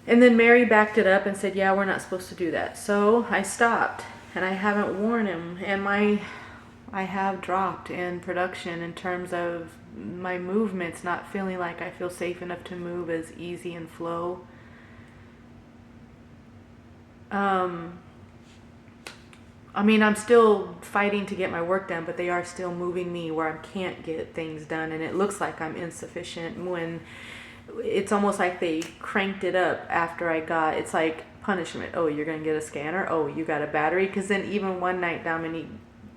And then Mary backed it up and said, yeah, we're not supposed to do that. So I stopped, and I haven't worn him. And I have dropped in production in terms of my movements, not feeling like I feel safe enough to move as easy and flow. I mean, I'm still fighting to get my work done, but they are still moving me where I can't get things done, and it looks like I'm insufficient when it's almost like they cranked it up after I got, it's like punishment. Oh, you're going to get a scanner. Oh, you got a battery. Because then even one night, Dominique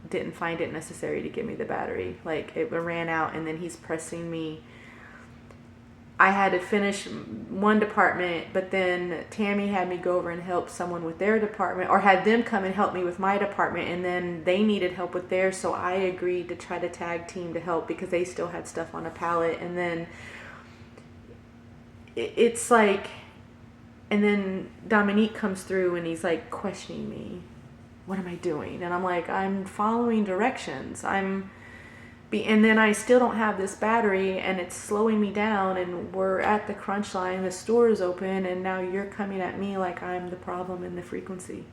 didn't find it necessary to give me the battery. Like it ran out, and then he's pressing me. I had to finish one department, but then Tammy had me go over and help someone with their department, or had them come and help me with my department, and then they needed help with theirs, so I agreed to try to tag team to help because they still had stuff on a pallet. And then it's like, and then Dominique comes through and he's like questioning me. What am I doing? And I'm like, I'm following directions. And then I still don't have this battery, and it's slowing me down, and we're at the crunch line, the store is open, and now you're coming at me like I'm the problem in the frequency.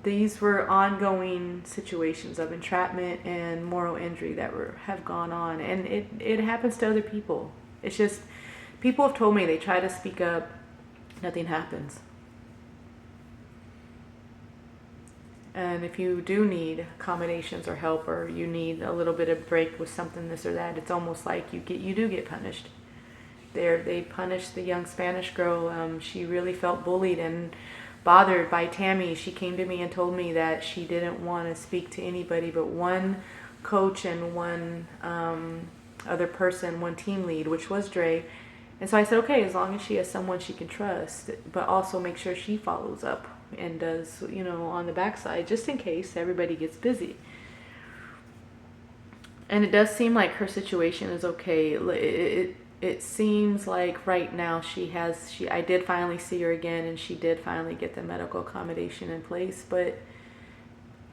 These were ongoing situations of entrapment and moral injury that have gone on, and it happens to other people. It's just, people have told me they try to speak up, nothing happens. And if you do need accommodations or help, or you need a little bit of break with something, this or that, it's almost like you do get punished. They punished the young Spanish girl. She really felt bullied and bothered by Tammy. She came to me and told me that she didn't want to speak to anybody but one coach and one other person, one team lead, which was Dre. And so I said, okay, as long as she has someone she can trust, but also make sure she follows up and does, on the backside, just in case everybody gets busy. And it does seem like her situation is okay. It seems like right now I did finally see her again, and she did finally get the medical accommodation in place. But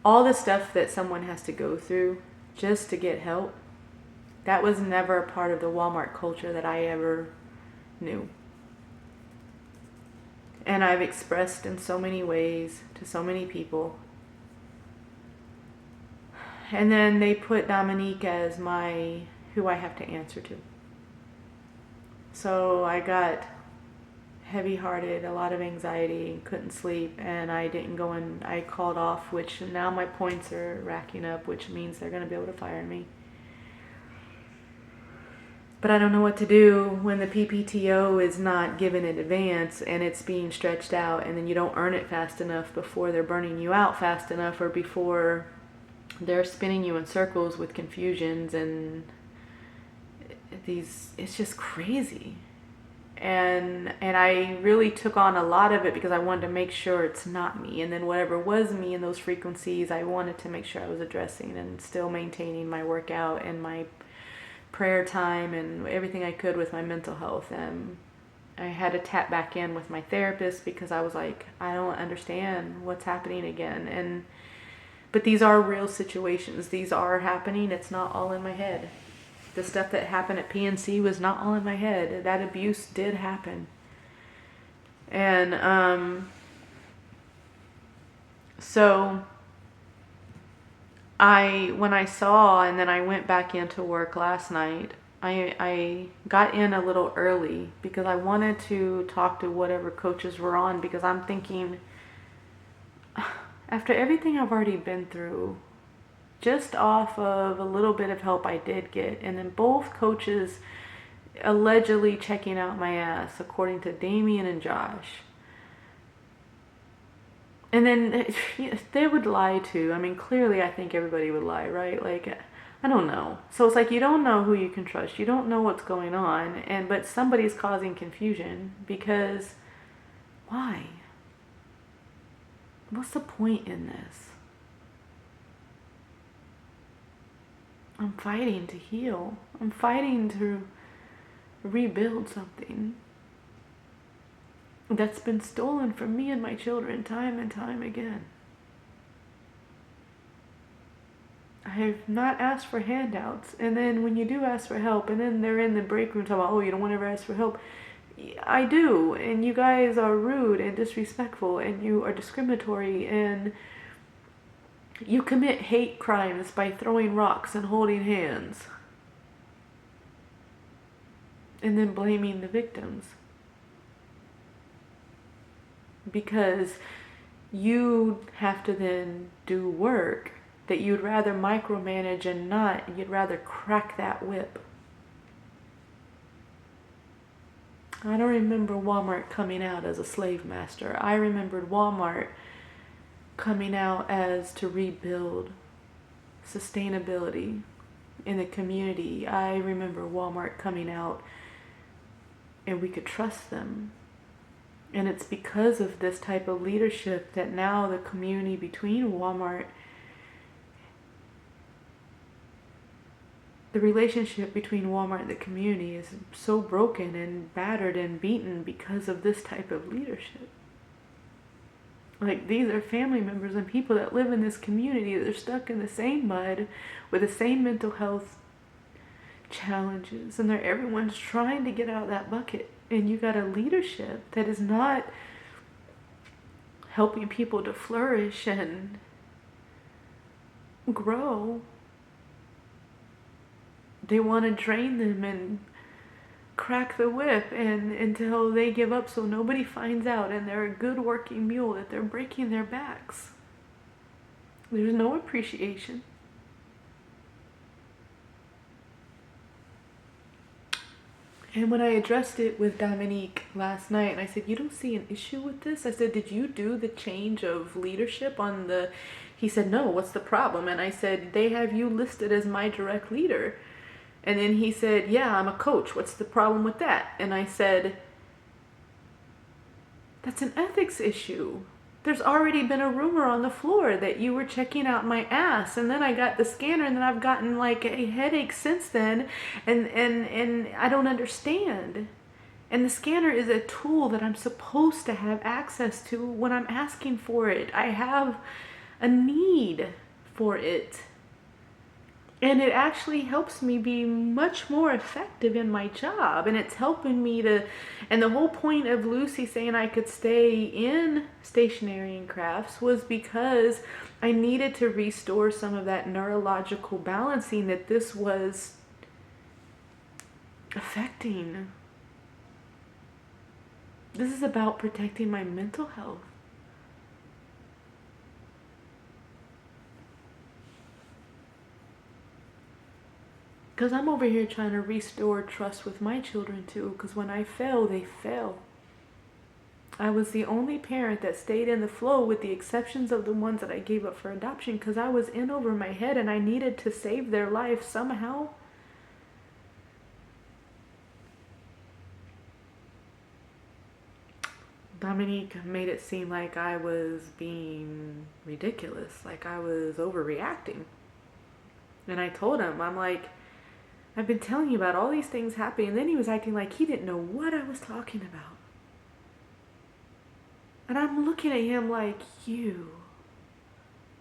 all the stuff that someone has to go through just to get help, that was never a part of the Walmart culture that I ever knew. And I've expressed in so many ways to so many people. And then they put Dominique as who I have to answer to. So I got heavy-hearted, a lot of anxiety, couldn't sleep, and I didn't go, and I called off, which now my points are racking up, which means they're going to be able to fire me. But I don't know what to do when the PPTO is not given in advance, and it's being stretched out, and then you don't earn it fast enough before they're burning you out fast enough, or before they're spinning you in circles with confusions and it's just crazy. And I really took on a lot of it because I wanted to make sure it's not me, and then whatever was me in those frequencies, I wanted to make sure I was addressing and still maintaining my workout and my prayer time and everything I could with my mental health. And I had to tap back in with my therapist because I was like, I don't understand what's happening again. But these are real situations. These are happening. It's not all in my head. The stuff that happened at PNC was not all in my head. That abuse did happen. And so when I saw, and then I went back into work last night, I got in a little early because I wanted to talk to whatever coaches were on, because I'm thinking, after everything I've already been through, just off of a little bit of help I did get, and then both coaches allegedly checking out my ass, according to Damien and Josh. And then they would lie too. I mean, clearly I think everybody would lie, right? Like, I don't know. So it's like you don't know who you can trust. You don't know what's going on, but somebody's causing confusion because why? What's the point in this? I'm fighting to heal. I'm fighting to rebuild something that's been stolen from me and my children time and time again. I have not asked for handouts, and then when you do ask for help, and then they're in the break room talking about, oh, you don't want to ever ask for help. I do, and you guys are rude and disrespectful, and you are discriminatory, and you commit hate crimes by throwing rocks and holding hands, and then blaming the victims. Because you have to then do work that you'd rather micromanage and not, you'd rather crack that whip. I don't remember Walmart coming out as a slave master. I remembered Walmart coming out as to rebuild sustainability in the community. I remember Walmart coming out and we could trust them. And it's because of this type of leadership that now the community between Walmart, the relationship between Walmart and the community is so broken and battered and beaten because of this type of leadership. Like, these are family members and people that live in this community. They're stuck in the same mud with the same mental health challenges, and everyone's trying to get out of that bucket. And you got a leadership that is not helping people to flourish and grow. They want to drain them and crack the whip and until they give up so nobody finds out, and they're a good working mule, that they're breaking their backs. There's no appreciation. And when I addressed it with Dominique last night, and I said, you don't see an issue with this? I said, did you do the change of leadership on the... He said, no, what's the problem? And I said, they have you listed as my direct leader. And then he said, yeah, I'm a coach. What's the problem with that? And I said, that's an ethics issue. There's already been a rumor on the floor that you were checking out my ass, and then I got the scanner, and then I've gotten like a headache since then, and I don't understand. And the scanner is a tool that I'm supposed to have access to when I'm asking for it. I have a need for it. And it actually helps me be much more effective in my job. And it's helping me to, and the whole point of Lucy saying I could stay in stationery and crafts was because I needed to restore some of that neurological balancing that this was affecting. This is about protecting my mental health. Because I'm over here trying to restore trust with my children too. Because when I fell, they fell. I was the only parent that stayed in the flow, with the exceptions of the ones that I gave up for adoption, because I was in over my head and I needed to save their life somehow. Dominique made it seem like I was being ridiculous, like I was overreacting. And I told him, I'm like, I've been telling you about all these things happening. And then he was acting like he didn't know what I was talking about. And I'm looking at him like, you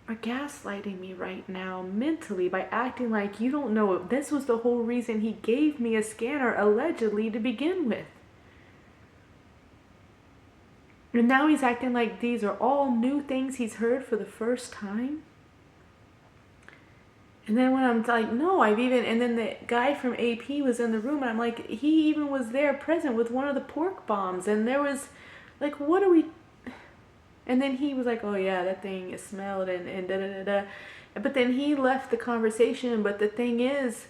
are gaslighting me right now mentally by acting like you don't know. This was the whole reason he gave me a scanner, allegedly, to begin with. And now he's acting like these are all new things he's heard for the first time. And then when I'm like, no, and then the guy from AP was in the room, and I'm like, he even was there present with one of the pork bombs, and there was, like, what are we, and then he was like, oh yeah, that thing is smelled, and da-da-da-da, but then he left the conversation. But the thing is,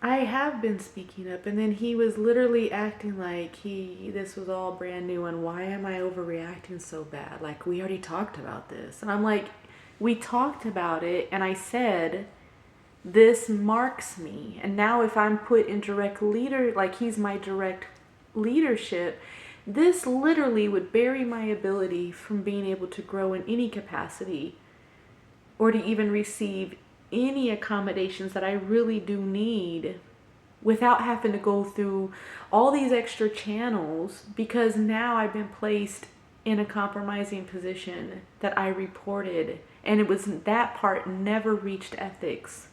I have been speaking up, and then he was literally acting like this was all brand new, and why am I overreacting so bad? Like, we already talked about this. And I'm like, we talked about it, and I said, this marks me. And now if I'm put in direct leader, like he's my direct leadership, this literally would bury my ability from being able to grow in any capacity or to even receive any accommodations that I really do need without having to go through all these extra channels, because now I've been placed in a compromising position that I reported, and it was that part never reached ethics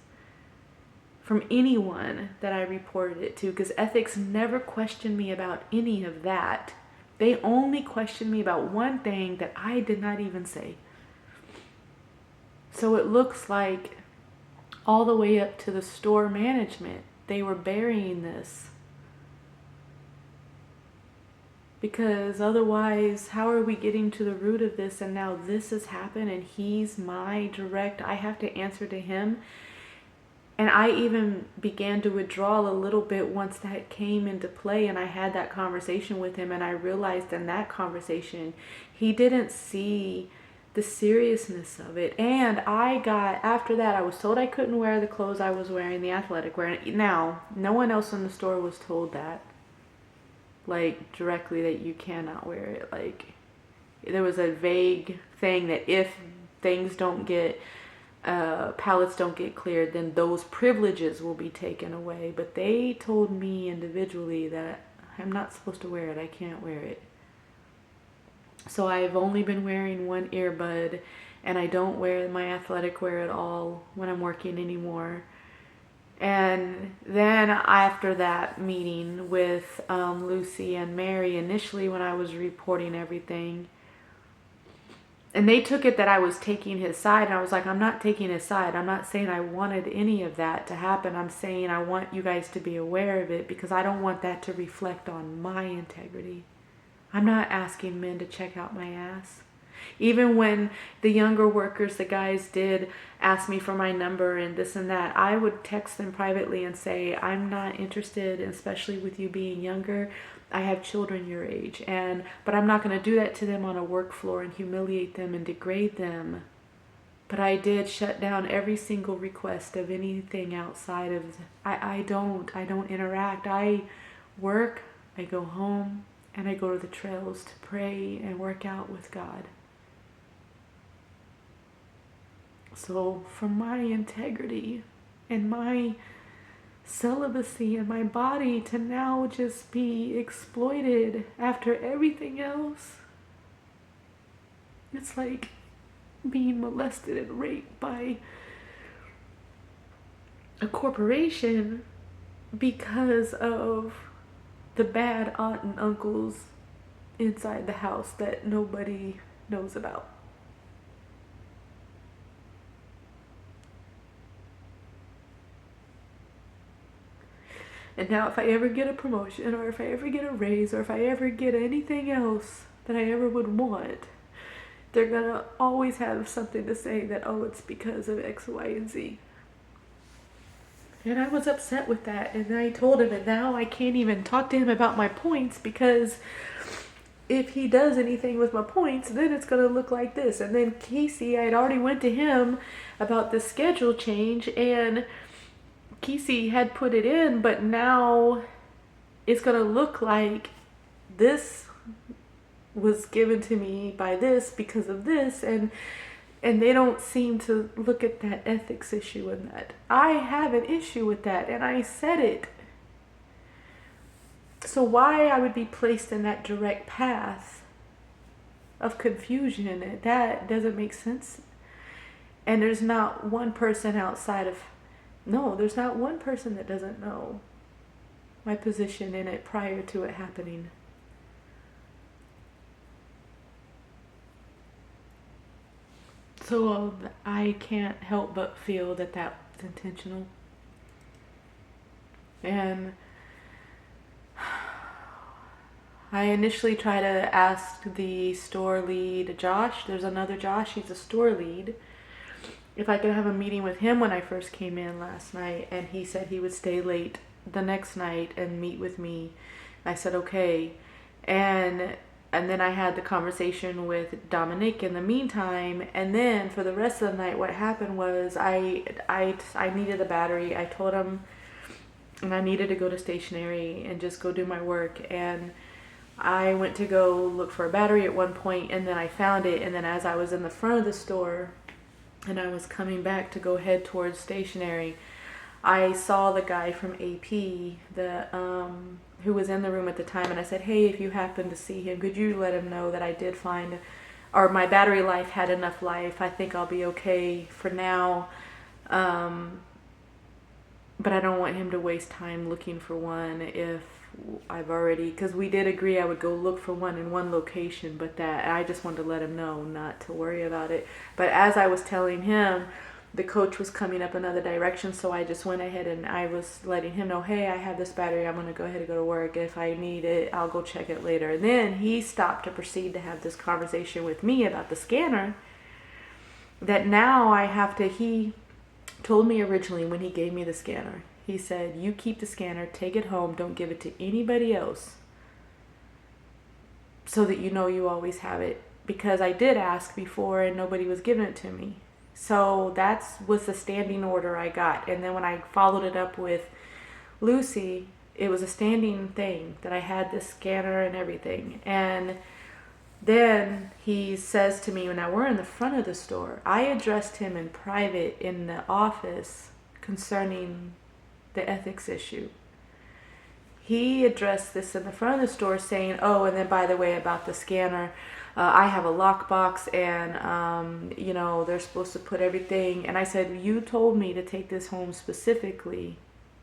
from anyone that I reported it to, because ethics never questioned me about any of that. They only questioned me about one thing that I did not even say. So it looks like all the way up to the store management, they were burying this. Because otherwise, how are we getting to the root of this? And now this has happened and he's my direct, I have to answer to him. And I even began to withdraw a little bit once that came into play, and I had that conversation with him, and I realized in that conversation he didn't see the seriousness of it. And after that, I was told I couldn't wear the clothes I was wearing, the athletic wear. Now, no one else in the store was told that, like, directly, that you cannot wear it. Like, there was a vague thing that if things don't get pallets don't get cleared, then those privileges will be taken away. But they told me individually that I'm not supposed to wear it. I can't wear it. So I've only been wearing one earbud, and I don't wear my athletic wear at all when I'm working anymore. And then after that meeting with Lucy and Mary, initially when I was reporting everything, and they took it that I was taking his side, and I was like, I'm not taking his side. I'm not saying I wanted any of that to happen. I'm saying I want you guys to be aware of it, because I don't want that to reflect on my integrity. I'm not asking men to check out my ass. Even when the younger workers, the guys, did ask me for my number and this and that, I would text them privately and say, I'm not interested, especially with you being younger. I have children your age, but I'm not going to do that to them on a work floor and humiliate them and degrade them. But I did shut down every single request of anything outside of, I don't interact. I work, I go home, and I go to the trails to pray and work out with God. So for my integrity and my celibacy and my body to now just be exploited after everything else, it's like being molested and raped by a corporation because of the bad aunt and uncles inside the house that nobody knows about. And now if I ever get a promotion, or if I ever get a raise, or if I ever get anything else that I ever would want, they're gonna always have something to say that, oh, it's because of X, Y, and Z. And I was upset with that, and I told him, and now I can't even talk to him about my points, because if he does anything with my points, then it's gonna look like this. And then Casey, I'd already went to him about the schedule change, and Casey had put it in, but now it's going to look like this was given to me by this because of this, and they don't seem to look at that ethics issue in that. I have an issue with that, and I said it. So why I would be placed in that direct path of confusion, that doesn't make sense. And there's not one person outside of there's not one person that doesn't know my position in it prior to it happening. So I can't help but feel that that was intentional. And I initially tried to ask the store lead, Josh, there's another Josh, he's a store lead, if I could have a meeting with him when I first came in last night, and he said he would stay late the next night and meet with me. I said okay, and then I had the conversation with Dominic in the meantime, and then for the rest of the night what happened was I needed a battery. I told him, and I needed to go to stationery and just go do my work, and I went to go look for a battery at one point, and then I found it, and then as I was in the front of the store and I was coming back to go head towards stationery, I saw the guy from AP, who was in the room at the time, and I said, hey, if you happen to see him, could you let him know that I did find, or my battery life had enough life, I think I'll be okay for now. but I don't want him to waste time looking for one if I've already, because we did agree I would go look for one in one location, but that I just wanted to let him know not to worry about it. But as I was telling him, the coach was coming up another direction, so I just went ahead and I was letting him know, hey, I have this battery, I'm going to go ahead and go to work. If I need it, I'll go check it later. And then he stopped to proceed to have this conversation with me about the scanner, that now I have to, he told me originally when he gave me the scanner, he said, you keep the scanner, take it home, don't give it to anybody else, so that you know you always have it. Because I did ask before and nobody was giving it to me. So that was the standing order I got. And then when I followed it up with Lucy, it was a standing thing that I had this scanner and everything. And then he says to me, now we're in the front of the store. I addressed him in private in the office concerning the ethics issue. He addressed this in the front of the store saying, oh, and then by the way, about the scanner, I have a lockbox and, they're supposed to put everything. And I said, you told me to take this home specifically,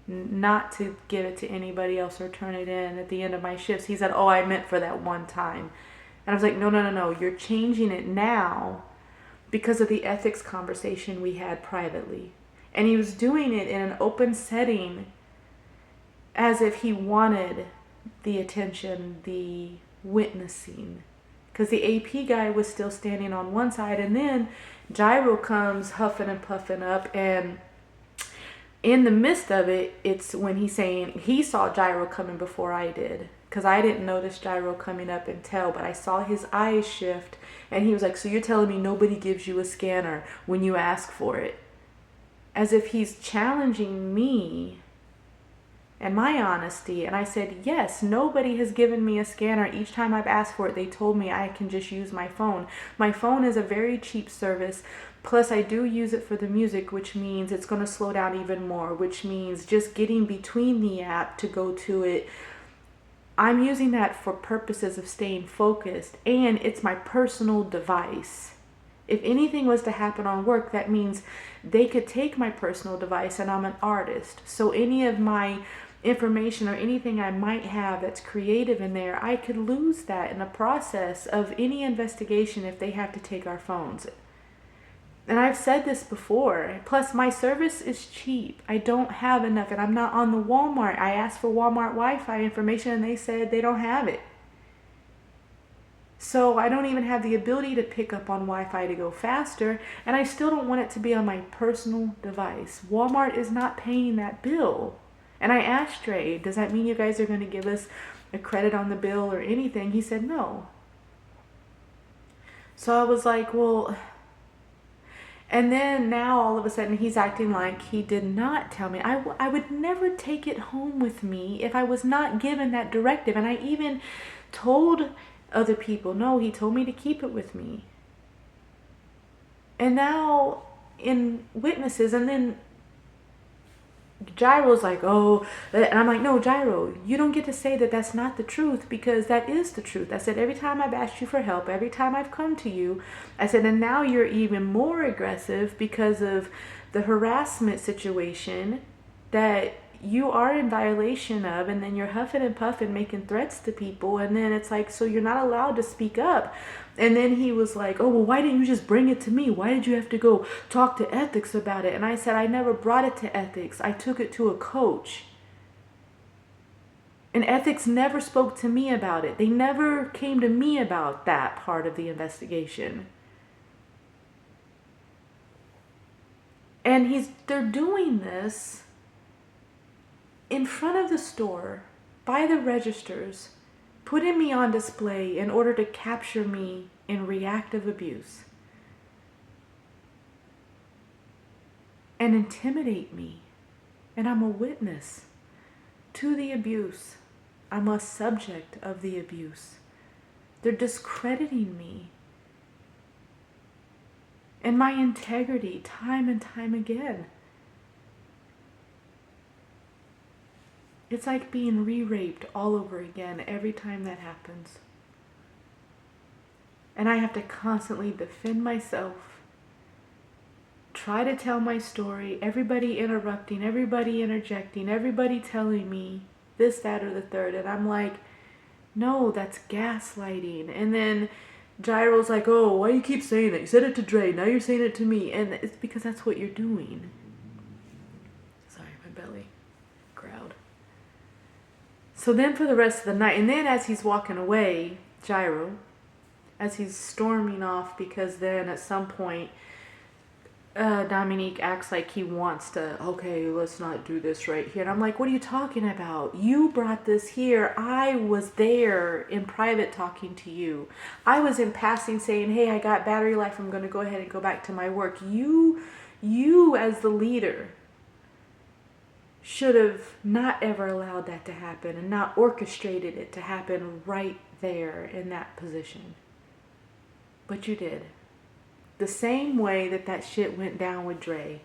not to give it to anybody else or turn it in at the end of my shifts. He said, oh, I meant for that one time. And I was like, no. You're changing it now because of the ethics conversation we had privately. And he was doing it in an open setting as if he wanted the attention, the witnessing. Because the AP guy was still standing on one side, and then Gyro comes huffing and puffing up, and in the midst of it, it's when he's saying he saw Gyro coming before I did. Because I didn't notice Gyro coming up until, but I saw his eyes shift, and he was like, so you're telling me nobody gives you a scanner when you ask for it? As if he's challenging me and my honesty. And I said, yes, nobody has given me a scanner. Each time I've asked for it, they told me I can just use my phone. My phone is a very cheap service. Plus, I do use it for the music, which means it's going to slow down even more, which means just getting between the app to go to it. I'm using that for purposes of staying focused, and it's my personal device. If anything was to happen on work, that means they could take my personal device, and I'm an artist. So any of my information or anything I might have that's creative in there, I could lose that in the process of any investigation if they have to take our phones. And I've said this before. Plus, my service is cheap. I don't have enough, and I'm not on the Walmart. I asked for Walmart Wi-Fi information, and they said they don't have it. So I don't even have the ability to pick up on Wi-Fi to go faster, and I still don't want it to be on my personal device. Walmart is not paying that bill. And I asked Dre, does that mean you guys are going to give us a credit on the bill or anything? He said no. So I was like, well... And then now all of a sudden he's acting like he did not tell me. I would never take it home with me if I was not given that directive. And I even told other people, no, he told me to keep it with me. And now in witnesses, and then Gyro's like, oh, and I'm like, no, Gyro, you don't get to say that that's not the truth, because that is the truth. I said, every time I've asked you for help, every time I've come to you, I said, and now you're even more aggressive because of the harassment situation that you are in violation of, and then you're huffing and puffing, making threats to people, and then it's like, so you're not allowed to speak up. And then he was like, oh, well, why didn't you just bring it to me? Why did you have to go talk to ethics about it? And I said, I never brought it to ethics. I took it to a coach. And ethics never spoke to me about it. They never came to me about that part of the investigation. And they're doing this in front of the store, by the registers, putting me on display in order to capture me in reactive abuse and intimidate me. And I'm a witness to the abuse. I'm a subject of the abuse. They're discrediting me and my integrity time and time again. It's like being re-raped all over again every time that happens. And I have to constantly defend myself try to tell my story, everybody interrupting, everybody interjecting, everybody telling me this, that, or the third. And I'm like, no, that's gaslighting. And then Gyro's like, oh, why you keep saying that? You said it to Dre, now you're saying it to me. And it's because that's what you're doing. Sorry, my belly growled. So then for the rest of the night, and then as he's walking away, Gyro, as he's storming off, because then at some point, Dominique acts like he wants to, okay, let's not do this right here. And I'm like, what are you talking about? You brought this here. I was there in private talking to you. I was in passing saying, hey, I got battery life. I'm going to go ahead and go back to my work. You as the leader should have not ever allowed that to happen and not orchestrated it to happen right there in that position. But you did. The same way that shit went down with Dre.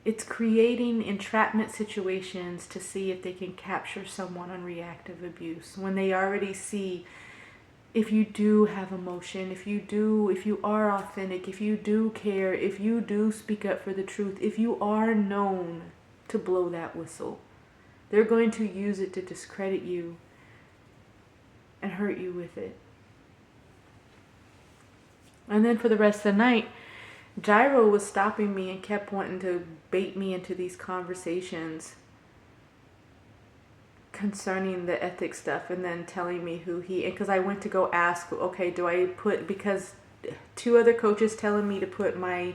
It's creating entrapment situations to see if they can capture someone on reactive abuse when they already see if you do have emotion, if you are authentic, if you do care, if you do speak up for the truth, if you are known to blow that whistle, they're going to use it to discredit you and hurt you with it. And then for the rest of the night, Gyro was stopping me and kept wanting to bait me into these conversations concerning the ethics stuff, and then telling me who he, because I went to go ask, okay, do I put, because 2 other coaches telling me to put my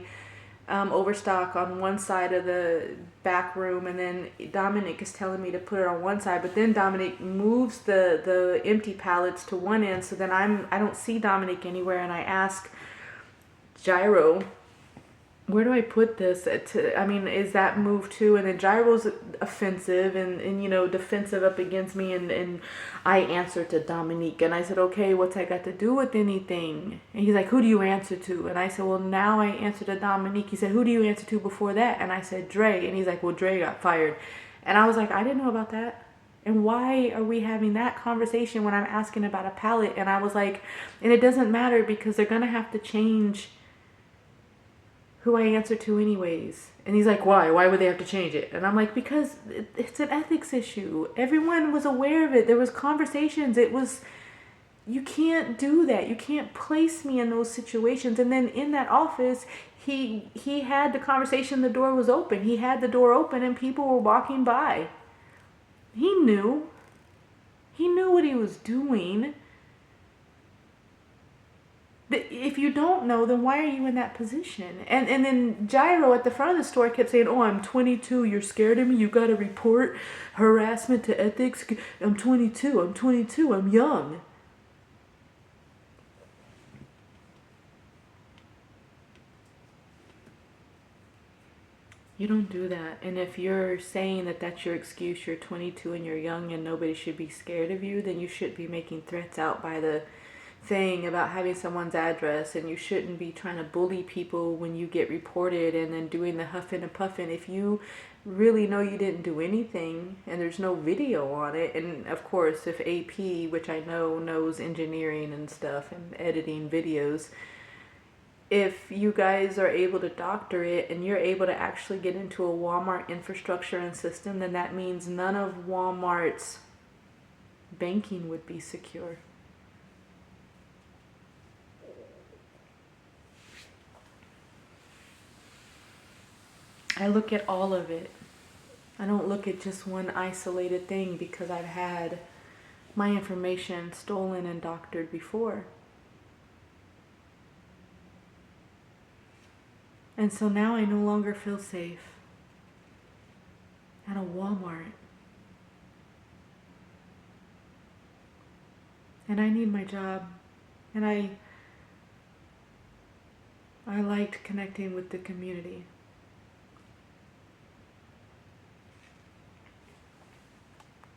overstock on one side of the back room, and then Dominic is telling me to put it on one side, but then Dominic moves the empty pallets to one end, so then I don't see Dominic anywhere, and I ask Gyro, where do I put this? Is that move too? And then Gyro's offensive and defensive up against me, and I answered to Dominique, and I said, okay, what's that got to do with anything? And he's like, who do you answer to? And I said, well, now I answer to Dominique. He said, who do you answer to before that? And I said, Dre. And he's like, well, Dre got fired. And I was like, I didn't know about that. And why are we having that conversation when I'm asking about a pallet? And I was like, and it doesn't matter because they're going to have to change who I answer to anyways. And he's like, why? Why would they have to change it? And I'm like, because it's an ethics issue. Everyone was aware of it. There was conversations. You can't do that. You can't place me in those situations. And then in that office, he had the conversation, the door was open. He had the door open and people were walking by. He knew. He knew what he was doing. But if you don't know, then why are you in that position? And then Gyro at the front of the store kept saying, oh, I'm 22. You're scared of me. You got to report harassment to ethics. I'm 22. I'm young. You don't do that. And if you're saying that that's your excuse, you're 22 and you're young and nobody should be scared of you, then you should be making threats out by the thing about having someone's address, and you shouldn't be trying to bully people when you get reported and then doing the huffing and puffing. If you really know you didn't do anything and there's no video on it, and of course if AP, which I know knows engineering and stuff and editing videos, if you guys are able to doctor it and you're able to actually get into a Walmart infrastructure and system, then that means none of Walmart's banking would be secure. I look at all of it. I don't look at just one isolated thing because I've had my information stolen and doctored before. And so now I no longer feel safe at a Walmart. And I need my job. And I liked connecting with the community.